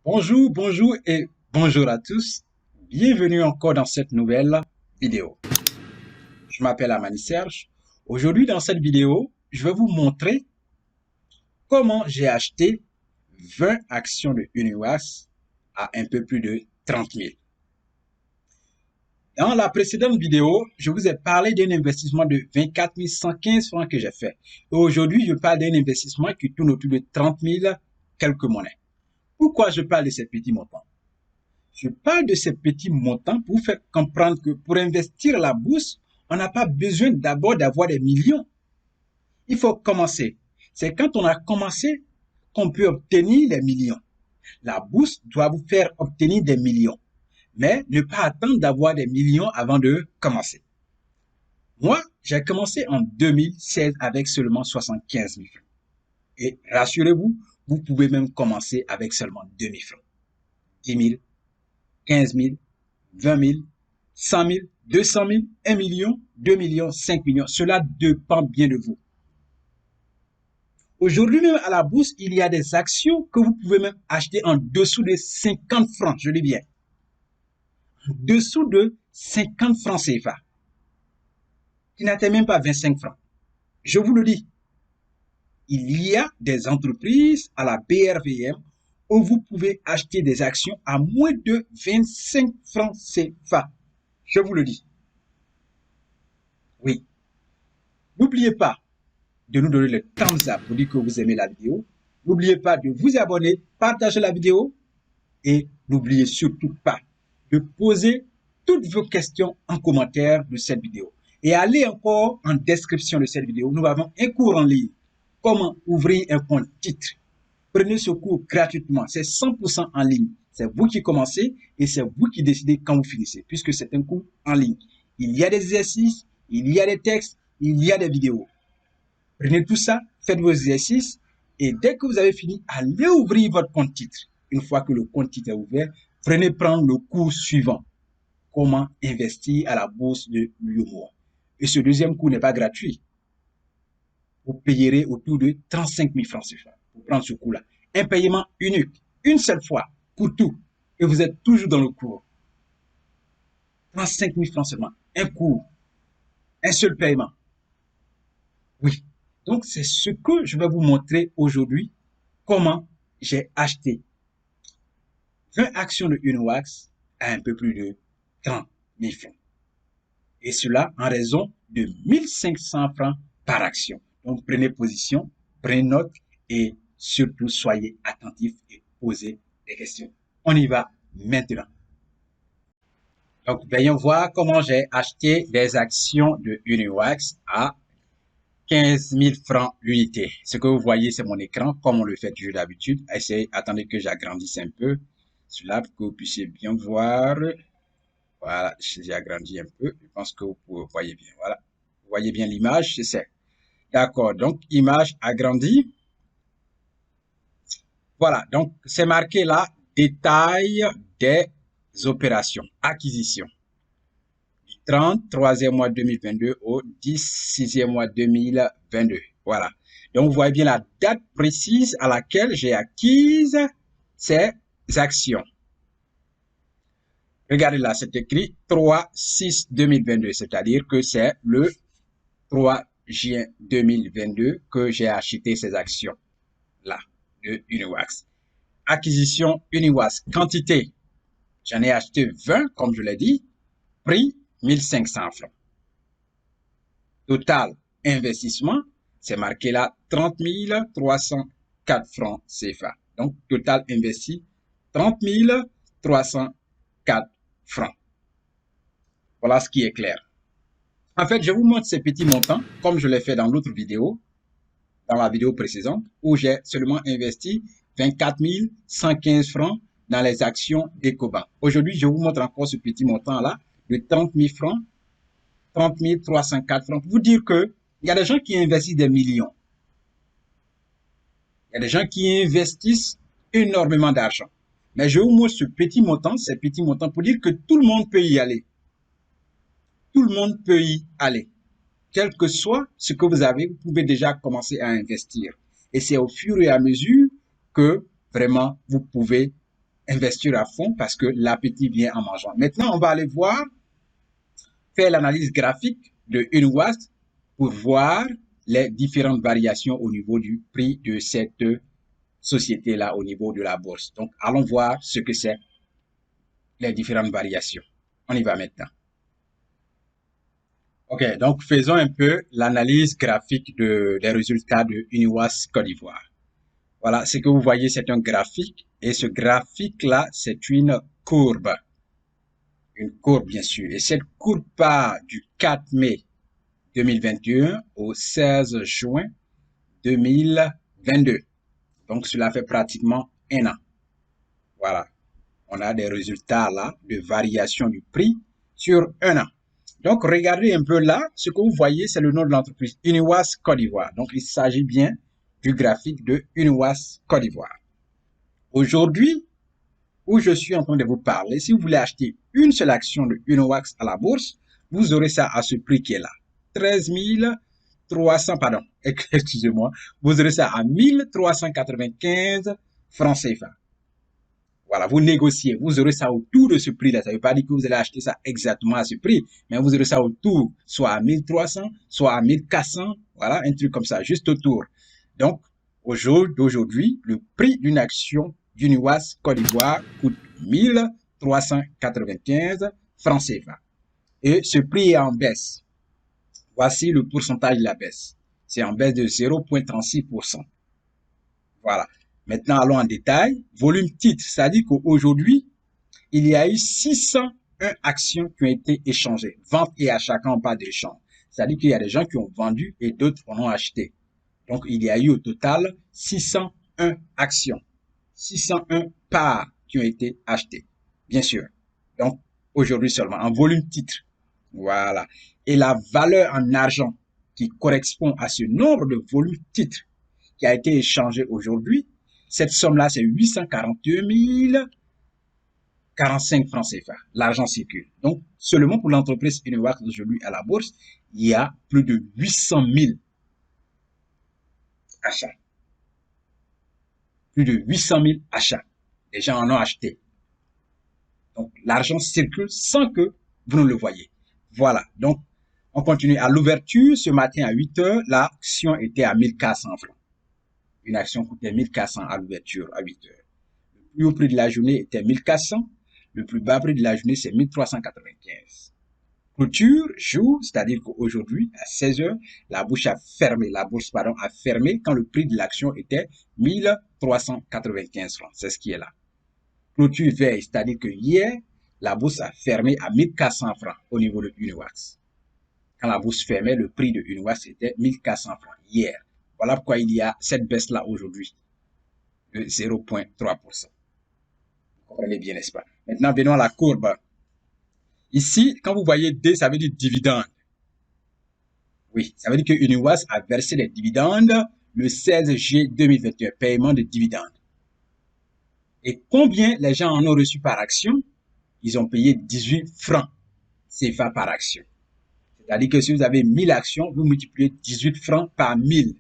Bonjour et bonjour à tous. Bienvenue encore dans cette nouvelle vidéo. Je m'appelle Amani Serge. Aujourd'hui, dans cette vidéo, je vais vous montrer comment j'ai acheté 20 actions de Uniwas à un peu plus de 30 000. Dans la précédente vidéo, je vous ai parlé d'un investissement de 24 115 francs que j'ai fait. Et aujourd'hui, je parle d'un investissement qui tourne autour de 30 000 quelques monnaies. Pourquoi je parle de ces petits montants? Je parle de ces petits montants pour vous faire comprendre que pour investir à la bourse, on n'a pas besoin d'abord d'avoir des millions. Il faut commencer. C'est quand on a commencé qu'on peut obtenir les millions. La bourse doit vous faire obtenir des millions, mais ne pas attendre d'avoir des millions avant de commencer. Moi, j'ai commencé en 2016 avec seulement 75 000 francs. Et rassurez-vous, vous pouvez même commencer avec seulement 2 000 francs, 10 000, 15 000, 20 000, 100 000, 200 000, 1 million, 2 millions, 5 millions. Cela dépend bien de vous. Aujourd'hui même à la bourse, il y a des actions que vous pouvez même acheter en dessous de 50 francs, je dis bien. En dessous de 50 francs CFA, qui n'atteint même pas 25 francs. Je vous le dis, il y a des entreprises à la BRVM où vous pouvez acheter des actions à moins de 25 francs CFA. Je vous le dis. Oui. N'oubliez pas de nous donner le thumbs up pour dire que vous aimez la vidéo. N'oubliez pas de vous abonner, partager la vidéo et n'oubliez surtout pas de poser toutes vos questions en commentaire de cette vidéo. Et allez encore en description de cette vidéo. Nous avons un cours en ligne. Comment ouvrir un compte titre. Prenez ce cours gratuitement. C'est 100% en ligne. C'est vous qui commencez et c'est vous qui décidez quand vous finissez, puisque c'est un cours en ligne. Il y a des exercices, il y a des textes, il y a des vidéos. Prenez tout ça, faites vos exercices et dès que vous avez fini, allez ouvrir votre compte titre. Une fois que le compte titre est ouvert, prenez prendre le cours suivant. Comment investir à la bourse de l'UMOA. Et ce deuxième cours n'est pas gratuit. Vous payerez autour de 35 000 francs CFA pour prendre ce cours-là. Un paiement unique, une seule fois, pour tout. Et vous êtes toujours dans le cours. 35 000 francs seulement. Un cours, un seul paiement. Oui. Donc, c'est ce que je vais vous montrer aujourd'hui, comment j'ai acheté 20 actions de Uniwax à un peu plus de 30 000 francs. Et cela en raison de 1500 francs par action. Donc, prenez position, prenez note et surtout soyez attentifs et posez des questions. On y va maintenant. Donc, voyons voir comment j'ai acheté des actions de Uniwax à 15 000 francs l'unité. Ce que vous voyez, c'est mon écran, comme on le fait toujours d'habitude. Attendez que j'agrandisse un peu cela pour que vous puissiez bien voir. Voilà, j'ai agrandi un peu. Je pense que vous voyez bien. Voilà. Vous voyez bien l'image, c'est ça. D'accord. Donc, image agrandie. Voilà. Donc, c'est marqué là, détail des opérations, acquisition. Du 30, 3e mois 2022 au 10, 6e mois 2022. Voilà. Donc, vous voyez bien la date précise à laquelle j'ai acquise ces actions. Regardez là, c'est écrit 3-6-2022, c'est-à-dire que c'est le 3 juin 2022 que j'ai acheté ces actions-là de Uniwax. Acquisition Uniwax, quantité, j'en ai acheté 20, comme je l'ai dit, prix 1500 francs. Total investissement, c'est marqué là 30 304 francs CFA. Donc, total investi 30 304 francs. Voilà ce qui est clair. En fait, je vous montre ces petits montants, comme je l'ai fait dans l'autre vidéo, dans la vidéo précédente, où j'ai seulement investi 24 115 francs dans les actions d'Ecobank. Aujourd'hui, je vous montre encore ce petit montant-là de 30 000 francs, 30 304 francs, pour vous dire que il y a des gens qui investissent des millions. Il y a des gens qui investissent énormément d'argent. Mais je vous montre ce petit montant, ces petits montants, pour dire que tout le monde peut y aller. Tout le monde peut y aller. Quel que soit ce que vous avez, vous pouvez déjà commencer à investir. Et c'est au fur et à mesure que vraiment vous pouvez investir à fond parce que l'appétit vient en mangeant. Maintenant, on va aller voir, faire l'analyse graphique de UNIWAS pour voir les différentes variations au niveau du prix de cette société-là au niveau de la bourse. Donc, allons voir ce que c'est les différentes variations. On y va maintenant. OK, donc faisons un peu l'analyse graphique des résultats de UNIWAS Côte d'Ivoire. Voilà, ce que vous voyez, c'est un graphique. Et ce graphique-là, c'est une courbe. Une courbe, bien sûr. Et cette courbe part du 4 mai 2021 au 16 juin 2022. Donc, cela fait pratiquement un an. Voilà. On a des résultats là de variation du prix sur un an. Donc, regardez un peu là, ce que vous voyez, c'est le nom de l'entreprise, UNIWAS Côte d'Ivoire. Donc, il s'agit bien du graphique de UNIWAS Côte d'Ivoire. Aujourd'hui, où je suis en train de vous parler, si vous voulez acheter une seule action de UNIWAS à la bourse, vous aurez ça à ce prix qui est là. 13 300, pardon, excusez-moi, vous aurez ça à 1395 francs CFA. Voilà, vous négociez, vous aurez ça autour de ce prix-là. Ça ne veut pas dire que vous allez acheter ça exactement à ce prix, mais vous aurez ça autour, soit à 1300, soit à 1400, voilà, un truc comme ça, juste autour. Donc, au jour d'aujourd'hui, le prix d'une action d'UNIWAS Côte d'Ivoire coûte 1395 francs CFA. Et ce prix est en baisse. Voici le pourcentage de la baisse. C'est en baisse de 0,36%. Voilà. Maintenant, allons en détail. Volume titre, c'est-à-dire qu'aujourd'hui, il y a eu 601 actions qui ont été échangées. Vente et achat, quand on parle d'échange. C'est-à-dire qu'il y a des gens qui ont vendu et d'autres en ont acheté. Donc, il y a eu au total 601 actions. 601 parts qui ont été achetées. Bien sûr. Donc, aujourd'hui seulement, en volume titre. Voilà. Et la valeur en argent qui correspond à ce nombre de volumes titres qui a été échangé aujourd'hui, cette somme-là, c'est 842 045 francs CFA. L'argent circule. Donc, seulement pour l'entreprise UNIWAS aujourd'hui à la bourse, il y a plus de 800 000 achats. Plus de 800 000 achats. Les gens en ont acheté. Donc, l'argent circule sans que vous ne le voyez. Voilà. Donc, on continue. À l'ouverture, ce matin à 8 heures, l'action était à 1400 francs. Une action coûtait 1400 à l'ouverture à 8 heures. Le plus haut prix de la journée était 1400. Le plus bas prix de la journée, c'est 1395. Clôture, jour, c'est-à-dire qu'aujourd'hui, à 16 heures, la bourse a fermé quand le prix de l'action était 1395 francs. C'est ce qui est là. Clôture veille, c'est-à-dire que hier, la bourse a fermé à 1400 francs au niveau de UNIWAS. Quand la bourse fermait, le prix de UNIWAS était 1400 francs hier. Voilà pourquoi il y a cette baisse-là aujourd'hui de 0,3%. Vous comprenez bien, n'est-ce pas? Maintenant, venons à la courbe. Ici, quand vous voyez D, ça veut dire dividende. Oui, ça veut dire que UNIWAS a versé les dividendes le 16 juillet 2021, paiement de dividendes. Et combien les gens en ont reçu par action? Ils ont payé 18 francs CFA par action. C'est-à-dire que si vous avez 1000 actions, vous multipliez 18 francs par 1000.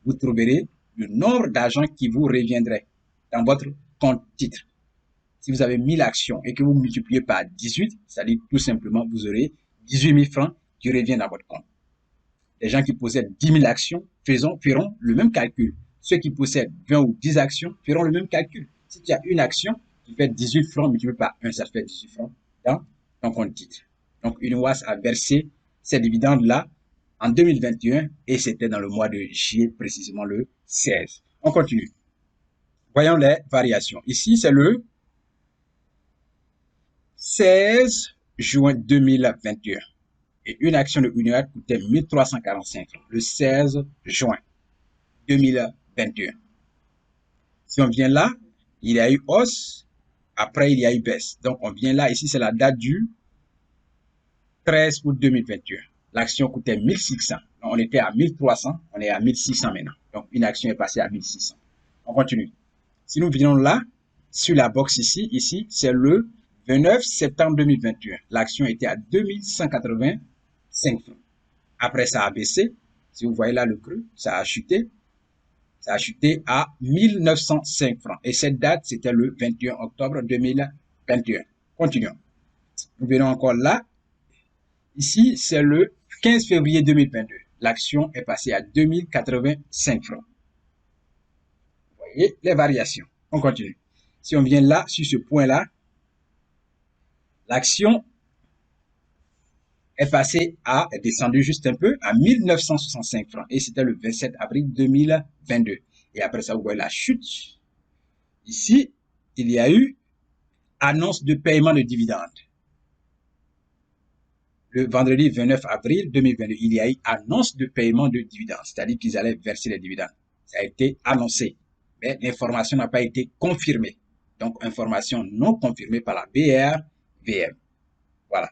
Vous trouverez le nombre d'argent qui vous reviendrait dans votre compte titre. Si vous avez 1000 actions et que vous multipliez par 18, c'est-à-dire tout simplement, vous aurez 18 000 francs qui reviennent dans votre compte. Les gens qui possèdent 10 000 actions feront le même calcul. Ceux qui possèdent 20 ou 10 actions feront le même calcul. Si tu as une action qui fait 18 francs multiplié par 1, ça fait 18 francs dans ton compte titre. Donc, UNIWAS a versé ces dividendes-là en 2021 et c'était dans le mois de juillet, précisément le 16. On continue. Voyons les variations. Ici, c'est le 16 juin 2021. Et une action de UNIWAS coûtait 1345 francs le 16 juin 2021. Si on vient là, il y a eu hausse, après il y a eu baisse. Donc on vient là, ici c'est la date du 13 août 2021. L'action coûtait 1600. Donc, on était à 1300, on est à 1600 maintenant. Donc une action est passée à 1600. On continue. Si nous venons là, sur la box ici c'est le 29 septembre 2021. L'action était à 2185 francs. Après, ça a baissé. Si vous voyez là le creux, ça a chuté. Ça a chuté à 1905 francs. Et cette date, c'était le 21 octobre 2021. Continuons. Nous venons encore là. Ici, c'est le 15 février 2022. L'action est passée à 2085 francs. Vous voyez les variations. On continue. Si on vient là, sur ce point-là, l'action est descendu juste un peu à 1965 francs. Et c'était le 27 avril 2022. Et après ça, vous voyez la chute. Ici, il y a eu annonce de paiement de dividendes. Le vendredi 29 avril 2022, il y a eu annonce de paiement de dividendes, c'est-à-dire qu'ils allaient verser les dividendes. Ça a été annoncé, mais l'information n'a pas été confirmée. Donc, information non confirmée par la BRVM. Voilà.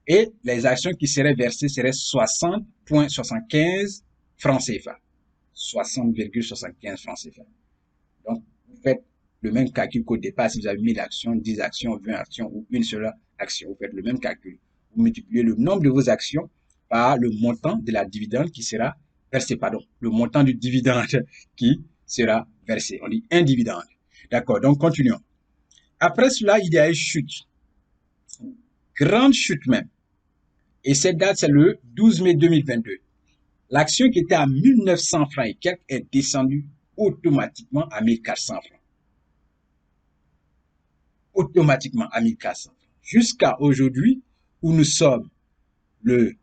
Et les actions qui seraient versées seraient 60,75 francs CFA. 60,75 francs CFA. Donc, vous faites le même calcul qu'au départ si vous avez 1000 actions, 10 actions, 20 actions ou une seule action. Vous faites le même calcul. Vous multipliez le nombre de vos actions par le montant de la dividende qui sera versé, le montant du dividende qui sera versé. On dit un dividende. D'accord, donc continuons. Après cela, il y a une chute. Grande chute même. Et cette date, c'est le 12 mai 2022. L'action qui était à 1900 francs et quelques est descendue automatiquement à 1400 francs. Automatiquement à 1400 francs. Jusqu'à aujourd'hui, où nous sommes le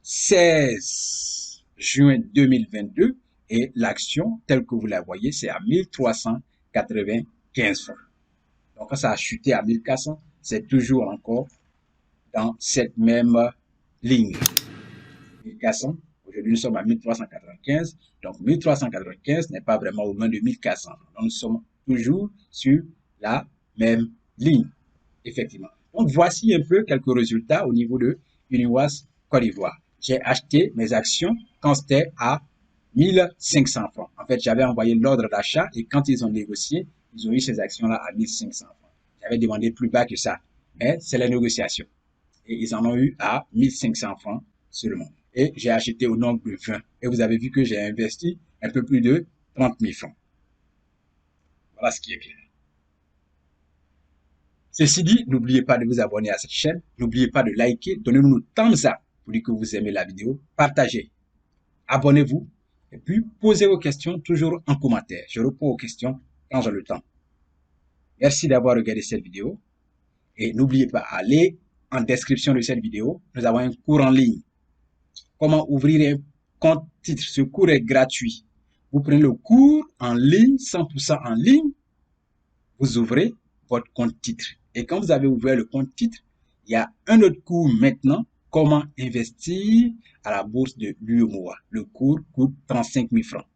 16 juin 2022 et l'action, telle que vous la voyez, c'est à 1395 francs. Donc, quand ça a chuté à 1400, c'est toujours encore dans cette même ligne. 1400, aujourd'hui nous sommes à 1395, donc 1395 n'est pas vraiment au moins de 1400. Donc, nous sommes toujours sur la même ligne, effectivement. Donc, voici un peu quelques résultats au niveau de Uniwas Côte d'Ivoire. J'ai acheté mes actions quand c'était à 1500 francs. En fait, j'avais envoyé l'ordre d'achat et quand ils ont négocié, ils ont eu ces actions-là à 1500 francs. J'avais demandé plus bas que ça, mais c'est la négociation. Et ils en ont eu à 1500 francs seulement. Et j'ai acheté au nombre de 20. Et vous avez vu que j'ai investi un peu plus de 30 000 francs. Voilà ce qui est clair. Ceci dit, n'oubliez pas de vous abonner à cette chaîne. N'oubliez pas de liker. Donnez-nous le thumbs up pour dire que vous aimez la vidéo. Partagez. Abonnez-vous. Et puis, posez vos questions toujours en commentaire. Je réponds aux questions quand j'ai le temps. Merci d'avoir regardé cette vidéo. Et n'oubliez pas, allez en description de cette vidéo. Nous avons un cours en ligne. Comment ouvrir un compte titre. Ce cours est gratuit. Vous prenez le cours en ligne, 100% en ligne. Vous ouvrez votre compte titre. Et quand vous avez ouvert le compte titre, il y a un autre cours maintenant, comment investir à la bourse de l'UEMOA. Le cours coûte 35 000 francs.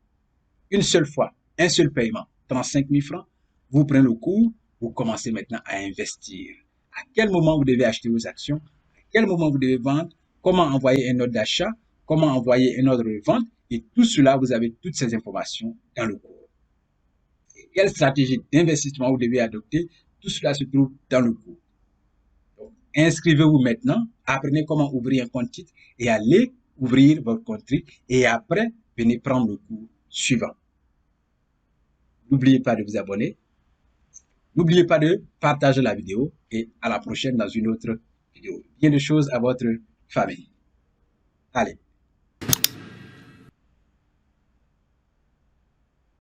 Une seule fois, un seul paiement, 35 000 francs. Vous prenez le cours, vous commencez maintenant à investir. À quel moment vous devez acheter vos actions, à quel moment vous devez vendre, comment envoyer un ordre d'achat, comment envoyer un ordre de vente. Et tout cela, vous avez toutes ces informations dans le cours. Quelle stratégie d'investissement vous devez adopter, tout cela se trouve dans le cours. Inscrivez-vous maintenant, apprenez comment ouvrir un compte titre et allez ouvrir votre compte titre et après, venez prendre le cours suivant. N'oubliez pas de vous abonner, n'oubliez pas de partager la vidéo et à la prochaine dans une autre vidéo. Bien de choses à votre famille. Allez.